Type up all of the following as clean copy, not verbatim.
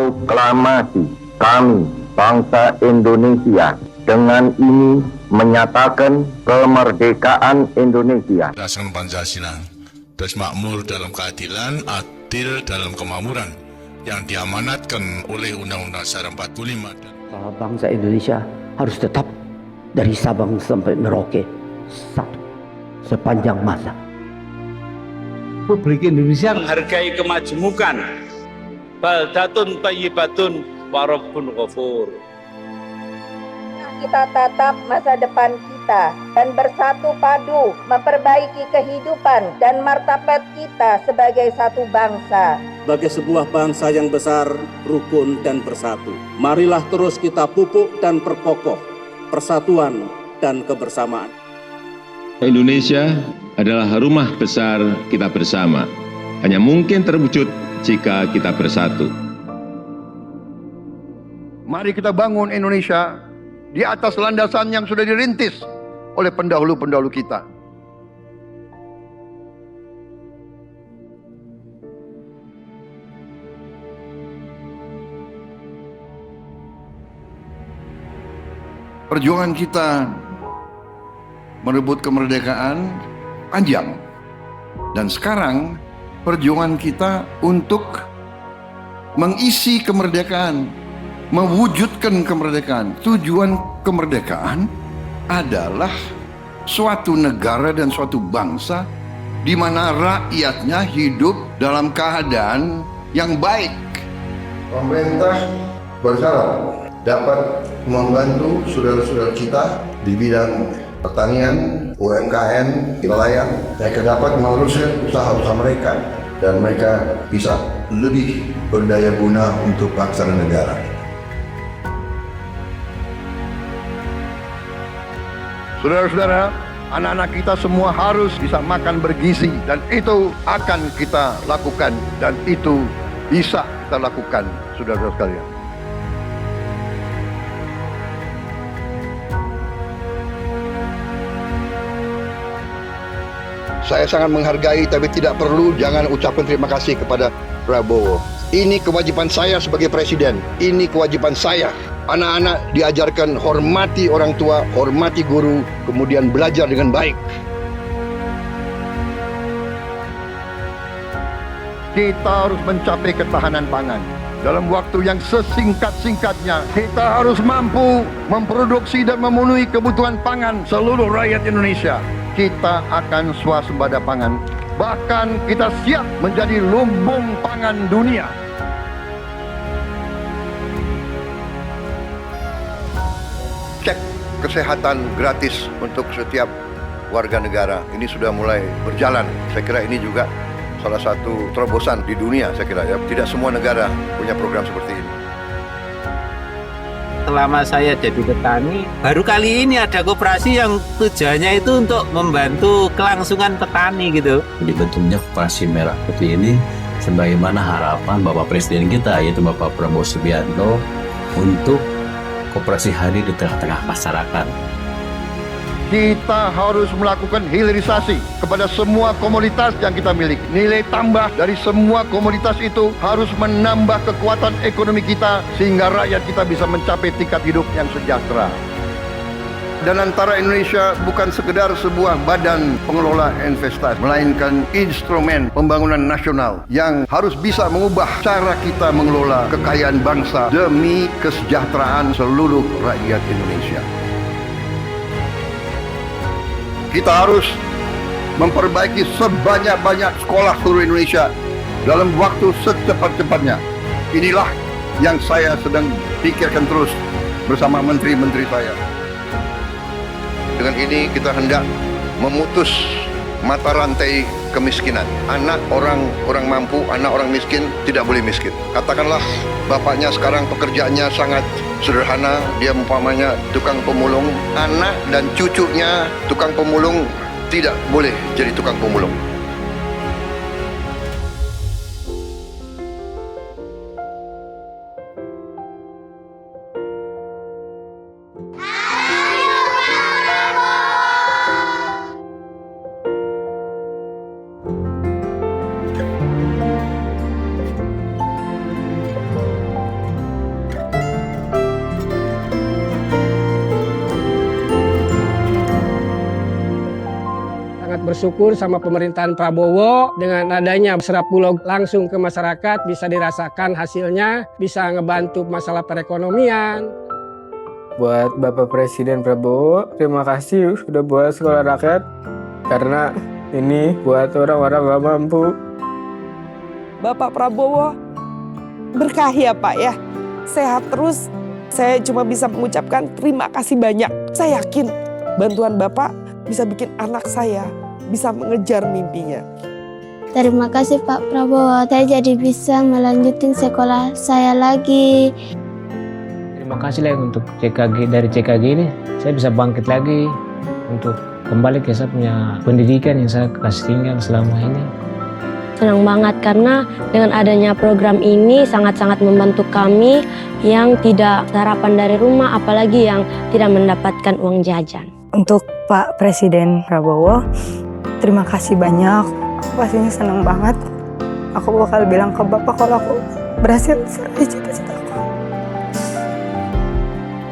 Proklamasi kami, bangsa Indonesia, dengan ini menyatakan kemerdekaan Indonesia. Berdasarkan Pancasila, terus makmur dalam keadilan, adil dalam kemakmuran, yang diamanatkan oleh Undang-Undang Dasar 45. Bangsa Indonesia harus tetap dari Sabang sampai Merauke satu sepanjang masa. Republik Indonesia menghargai kemajemukan, baldatun thayyibatun wa rabbun ghafur. Kita tatap masa depan kita dan bersatu padu memperbaiki kehidupan dan martabat kita sebagai satu bangsa. Sebagai sebuah bangsa yang besar, rukun dan bersatu. Marilah terus kita pupuk dan perkokoh persatuan dan kebersamaan. Indonesia adalah rumah besar kita bersama. Hanya mungkin terwujud jika kita bersatu. Mari kita bangun Indonesia di atas landasan yang sudah dirintis oleh pendahulu-pendahulu kita. Perjuangan kita merebut kemerdekaan panjang. Dan sekarang perjuangan kita untuk mengisi kemerdekaan, mewujudkan kemerdekaan. Tujuan kemerdekaan adalah suatu negara dan suatu bangsa di mana rakyatnya hidup dalam keadaan yang baik. Pemerintah berharap dapat membantu saudara-saudara kita di bidang pertanian, UMKM, nelayan, mereka dapat meneruskan usaha-usaha mereka dan mereka bisa lebih berdaya guna untuk bangsa dan negara. Saudara-saudara, anak-anak kita semua harus bisa makan bergizi dan itu akan kita lakukan dan itu bisa kita lakukan, saudara-saudara sekalian. Saya sangat menghargai tapi tidak perlu jangan ucapkan terima kasih kepada Prabowo. Ini kewajiban saya sebagai presiden. Ini kewajiban saya. Anak-anak diajarkan hormati orang tua, hormati guru, kemudian belajar dengan baik. Kita harus mencapai ketahanan pangan. Dalam waktu yang sesingkat-singkatnya, kita harus mampu memproduksi dan memenuhi kebutuhan pangan seluruh rakyat Indonesia. Kita akan swasembada pangan. Bahkan kita siap menjadi lumbung pangan dunia. Cek kesehatan gratis untuk setiap warga negara. Ini sudah mulai berjalan. Saya kira ini juga salah satu terobosan di dunia, saya kira ya. Tidak semua negara punya program seperti ini. Selama saya jadi petani, baru kali ini ada koperasi yang tujuannya itu untuk membantu kelangsungan petani gitu. Dibentuknya koperasi merah putih ini sebagaimana harapan Bapak Presiden kita, yaitu Bapak Prabowo Subianto, untuk koperasi hadir di tengah-tengah masyarakat. Kita harus melakukan hilirisasi kepada semua komoditas yang kita miliki. Nilai tambah dari semua komoditas itu harus menambah kekuatan ekonomi kita sehingga rakyat kita bisa mencapai tingkat hidup yang sejahtera. Dan antara Indonesia bukan sekedar sebuah badan pengelola investasi, melainkan instrumen pembangunan nasional yang harus bisa mengubah cara kita mengelola kekayaan bangsa demi kesejahteraan seluruh rakyat Indonesia. Kita harus memperbaiki sebanyak-banyak sekolah seluruh Indonesia dalam waktu secepat-cepatnya. Inilah yang saya sedang pikirkan terus bersama menteri-menteri saya. Dengan ini kita hendak memutus mata rantai kemiskinan. Anak orang mampu, anak orang miskin tidak boleh miskin. Katakanlah bapaknya sekarang pekerjaannya sangat sederhana, dia umpamanya tukang pemulung, anak dan cucunya tukang pemulung tidak boleh jadi tukang pemulung. bersyukur sama pemerintahan Prabowo dengan adanya Serap Bulog langsung ke masyarakat, bisa dirasakan hasilnya, bisa ngebantu masalah perekonomian. Buat Bapak Presiden Prabowo, terima kasih sudah buat sekolah rakyat, karena ini buat orang-orang gak mampu. Bapak Prabowo, berkahi ya Pak ya, sehat terus. Saya cuma bisa mengucapkan terima kasih banyak. Saya yakin bantuan Bapak bisa bikin anak saya bisa mengejar mimpinya. Terima kasih Pak Prabowo, saya jadi bisa melanjutin sekolah saya lagi. Terima kasih lagi untuk CKG, dari CKG ini saya bisa bangkit lagi untuk kembali ke saya punya pendidikan yang saya kasih tinggal selama ini. Senang banget karena dengan adanya program ini sangat-sangat membantu kami yang tidak sarapan dari rumah, apalagi yang tidak mendapatkan uang jajan. Untuk Pak Presiden Prabowo, terima kasih banyak. Aku pastinya senang banget. Aku bakal bilang ke Bapak kalau aku berhasil meraih cita-citaku.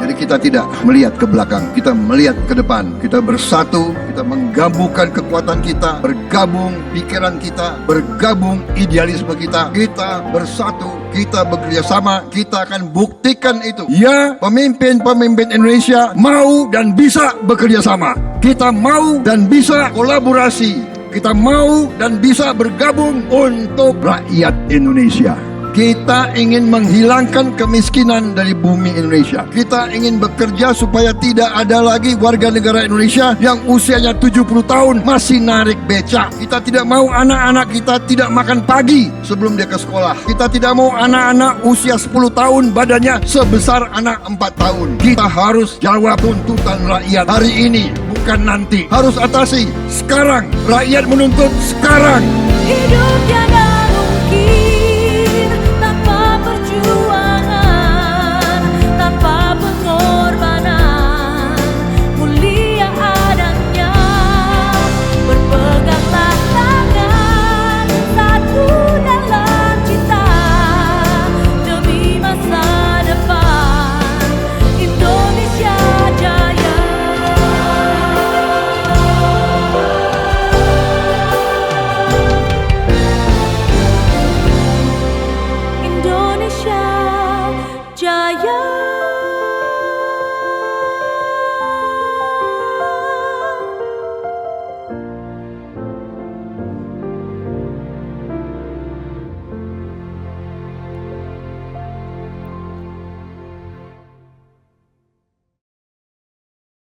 Jadi kita tidak melihat ke belakang, kita melihat ke depan. Kita bersatu, kita menggabungkan kekuatan kita, bergabung pikiran kita, bergabung idealisme kita. Kita bersatu, kita bekerja sama, kita akan buktikan itu. Ya, pemimpin-pemimpin Indonesia mau dan bisa bekerja sama. Kita mau dan bisa kolaborasi. Kita mau dan bisa bergabung untuk rakyat Indonesia. Kita ingin menghilangkan kemiskinan dari bumi Indonesia. Kita ingin bekerja supaya tidak ada lagi warga negara Indonesia yang usianya 70 tahun masih narik becak. Kita tidak mau anak-anak kita tidak makan pagi sebelum dia ke sekolah. Kita tidak mau anak-anak usia 10 tahun badannya sebesar anak 4 tahun. Kita harus jawab tuntutan rakyat hari ini, bukan nanti. Harus atasi sekarang. Rakyat menuntut sekarang. Hidup jaga